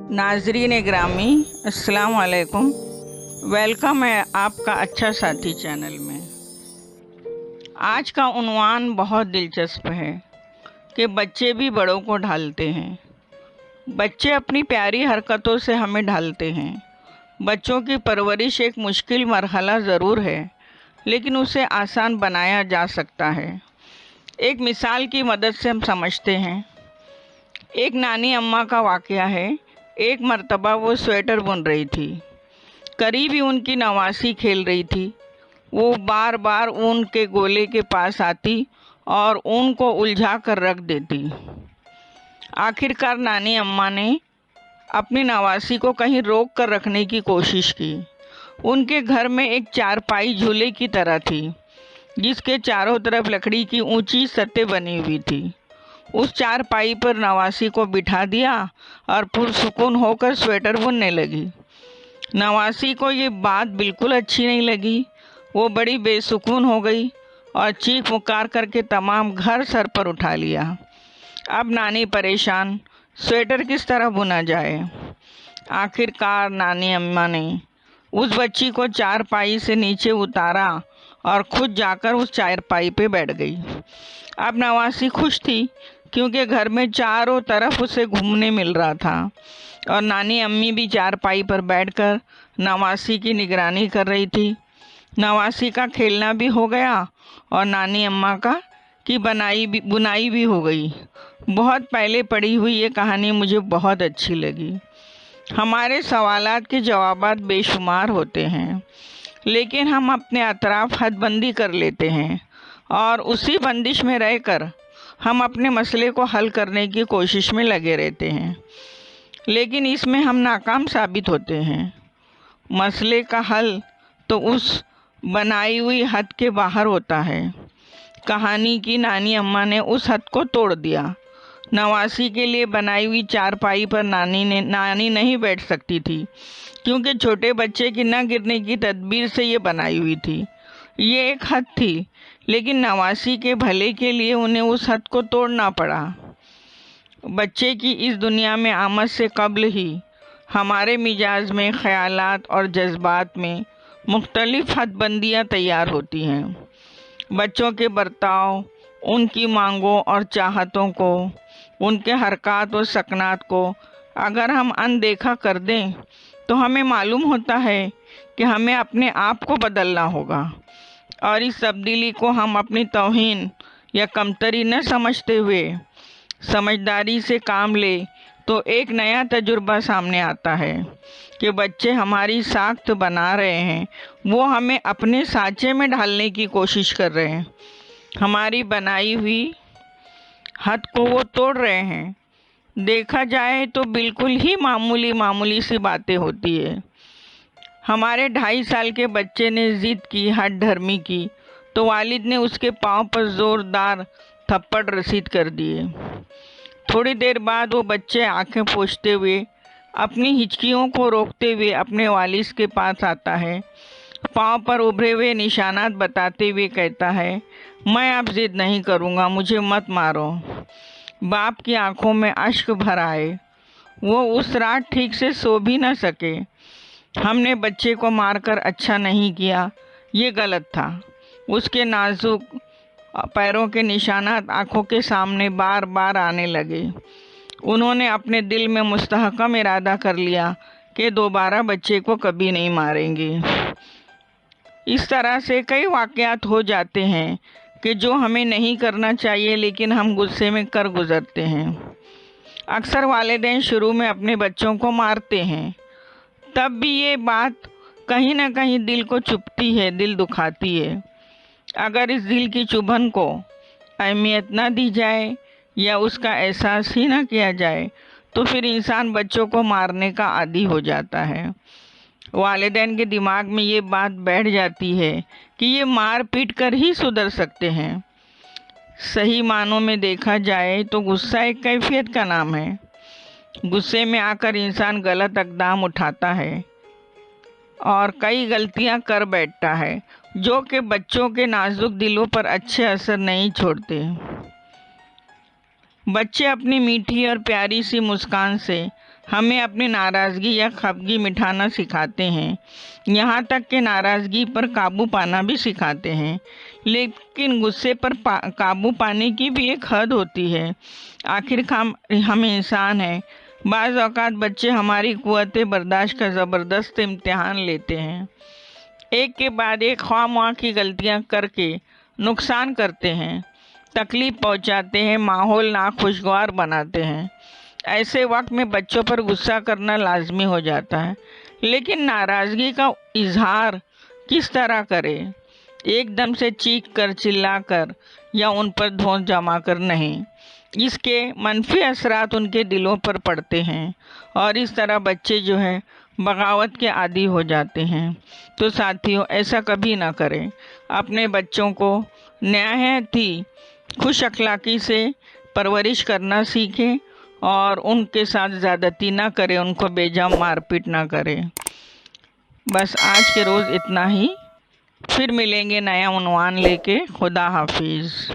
नाजरीन ग्रामी, अस्सलाम वालेकुम। वेलकम है आपका अच्छा साथी चैनल में। आज का उन्वान बहुत दिलचस्प है कि बच्चे भी बड़ों को ढालते हैं। बच्चे अपनी प्यारी हरकतों से हमें ढालते हैं। बच्चों की परवरिश एक मुश्किल मरहला ज़रूर है, लेकिन उसे आसान बनाया जा सकता है। एक मिसाल की मदद से हम समझते हैं। एक नानी अम्मा का वाक़या है। एक मर्तबा वो स्वेटर बुन रही थी। करीब ही उनकी नवासी खेल रही थी। वो बार बार ऊन के गोले के पास आती और ऊन को उलझा कर रख देती। आखिरकार नानी अम्मा ने अपनी नवासी को कहीं रोक कर रखने की कोशिश की। उनके घर में एक चारपाई झूले की तरह थी, जिसके चारों तरफ लकड़ी की ऊंची सतह बनी हुई थी। उस चारपाई पर नवासी को बिठा दिया और पुरसुकून होकर स्वेटर बुनने लगी। नवासी को ये बात बिल्कुल अच्छी नहीं लगी। वो बड़ी बेसुकून हो गई और चीख पुकार करके तमाम घर सर पर उठा लिया। अब नानी परेशान, स्वेटर किस तरह बुना जाए। आखिरकार नानी अम्मा ने उस बच्ची को चारपाई से नीचे उतारा और खुद जाकर उस चारपाई पे बैठ गई। अब नवासी खुश थी, क्योंकि घर में चारों तरफ उसे घूमने मिल रहा था और नानी अम्मी भी चारपाई पर बैठकर नवासी की निगरानी कर रही थी। नवासी का खेलना भी हो गया और नानी अम्मा का की बुनाई भी हो गई। बहुत पहले पढ़ी हुई ये कहानी मुझे बहुत अच्छी लगी। हमारे सवालात के जवाबात बेशुमार होते हैं, लेकिन हम अपने अतराफ हदबंदी कर लेते हैं और उसी बंदिश में रहकर हम अपने मसले को हल करने की कोशिश में लगे रहते हैं, लेकिन इसमें हम नाकाम साबित होते हैं। मसले का हल तो उस बनाई हुई हद के बाहर होता है। कहानी की नानी अम्मा ने उस हद को तोड़ दिया। नवासी के लिए बनाई हुई चारपाई पर नानी नहीं बैठ सकती थी, क्योंकि छोटे बच्चे की न गिरने की तदबीर से ये बनाई हुई थी। ये एक हद थी, लेकिन नवासी के भले के लिए उन्हें उस हद को तोड़ना पड़ा। बच्चे की इस दुनिया में आमद से कब्ल ही हमारे मिजाज में, ख्यालात और जज्बात में मुख्तलिफ हदबंदियाँ तैयार होती हैं। बच्चों के बर्ताव, उनकी मांगों और चाहतों को, उनके हरकत और सकनात को अगर हम अनदेखा कर दें तो हमें मालूम होता है कि हमें अपने आप को बदलना होगा, और इस तब्दीली को हम अपनी तौहीन या कमतरी न समझते हुए समझदारी से काम ले तो एक नया तजुर्बा सामने आता है कि बच्चे हमारी साख्त बना रहे हैं, वो हमें अपने सांचे में ढालने की कोशिश कर रहे हैं। हमारी बनाई हुई हद को वो तोड़ रहे हैं। देखा जाए तो बिल्कुल ही मामूली सी बातें होती है। हमारे 2.5 साल के बच्चे ने ज़िद की, हठ धर्मी की, तो वालिद ने उसके पाँव पर ज़ोरदार थप्पड़ रसीद कर दिए। थोड़ी देर बाद वो बच्चे आंखें पोंछते हुए, अपनी हिचकियों को रोकते हुए अपने वालिद के पास आता है। पाँव पर उभरे हुए निशानात बताते हुए कहता है, मैं अब ज़िद नहीं करूँगा, मुझे मत मारो। बाप की आंखों में अश्क भर आए। वो उस रात ठीक से सो भी न सके। हमने बच्चे को मारकर अच्छा नहीं किया, ये गलत था। उसके नाजुक पैरों के निशानात आंखों के सामने बार बार आने लगे। उन्होंने अपने दिल में मुस्तहकम इरादा कर लिया कि दोबारा बच्चे को कभी नहीं मारेंगे। इस तरह से कई वाक़यात हो जाते हैं कि जो हमें नहीं करना चाहिए, लेकिन हम गुस्से में कर गुज़रते हैं। अक्सर वालिदैन शुरू में अपने बच्चों को मारते हैं, तब भी ये बात कहीं ना कहीं दिल को चुभती है, दिल दुखाती है। अगर इस दिल की चुभन को अहमियत न दी जाए या उसका एहसास ही न किया जाए, तो फिर इंसान बच्चों को मारने का आदी हो जाता है। वालिदैन के दिमाग में ये बात बैठ जाती है कि ये मार पीट कर ही सुधर सकते हैं। सही मानों में देखा जाए तो गुस्सा एक कैफियत का नाम है। गुस्से में आकर इंसान गलत इक़दाम उठाता है और कई गलतियां कर बैठता है, जो कि बच्चों के नाजुक दिलों पर अच्छे असर नहीं छोड़ते। بچے اپنی میٹھی اور پیاری سی مسکان سے ہمیں اپنی ناراضگی یا خفگی مٹھانا سکھاتے ہیں، یہاں تک کہ ناراضگی پر قابو پانا بھی سکھاتے ہیں۔ لیکن غصے پر قابو پانے کی بھی ایک حد ہوتی ہے۔ آخر ہم انسان ہیں۔ بعض اوقات بچے ہماری قوت برداشت کا زبردست امتحان لیتے ہیں، ایک کے بعد ایک خواہ مخواہ کی غلطیاں کر کے نقصان کرتے ہیں، تکلیف پہنچاتے ہیں، ماحول ناخوشگوار بناتے ہیں۔ ایسے وقت میں بچوں پر غصہ کرنا لازمی ہو جاتا ہے، لیکن ناراضگی کا اظہار کس طرح کرے؟ ایک دم سے چیخ کر، چلا کر یا ان پر دھونس جما کر نہیں۔ اس کے منفی اثرات ان کے دلوں پر پڑتے ہیں اور اس طرح بچے جو ہے بغاوت کے عادی ہو جاتے ہیں۔ تو ساتھیوں، ایسا کبھی نہ کریں۔ اپنے بچوں کو نہایت ہی خوش اخلاقی سے پرورش کرنا سیکھیں اور ان کے ساتھ زیادتی نہ کریں، ان کو بے جا مار پیٹ نہ کریں۔ بس آج کے روز اتنا ہی، پھر ملیں گے نیا عنوان لے کے۔ خدا حافظ۔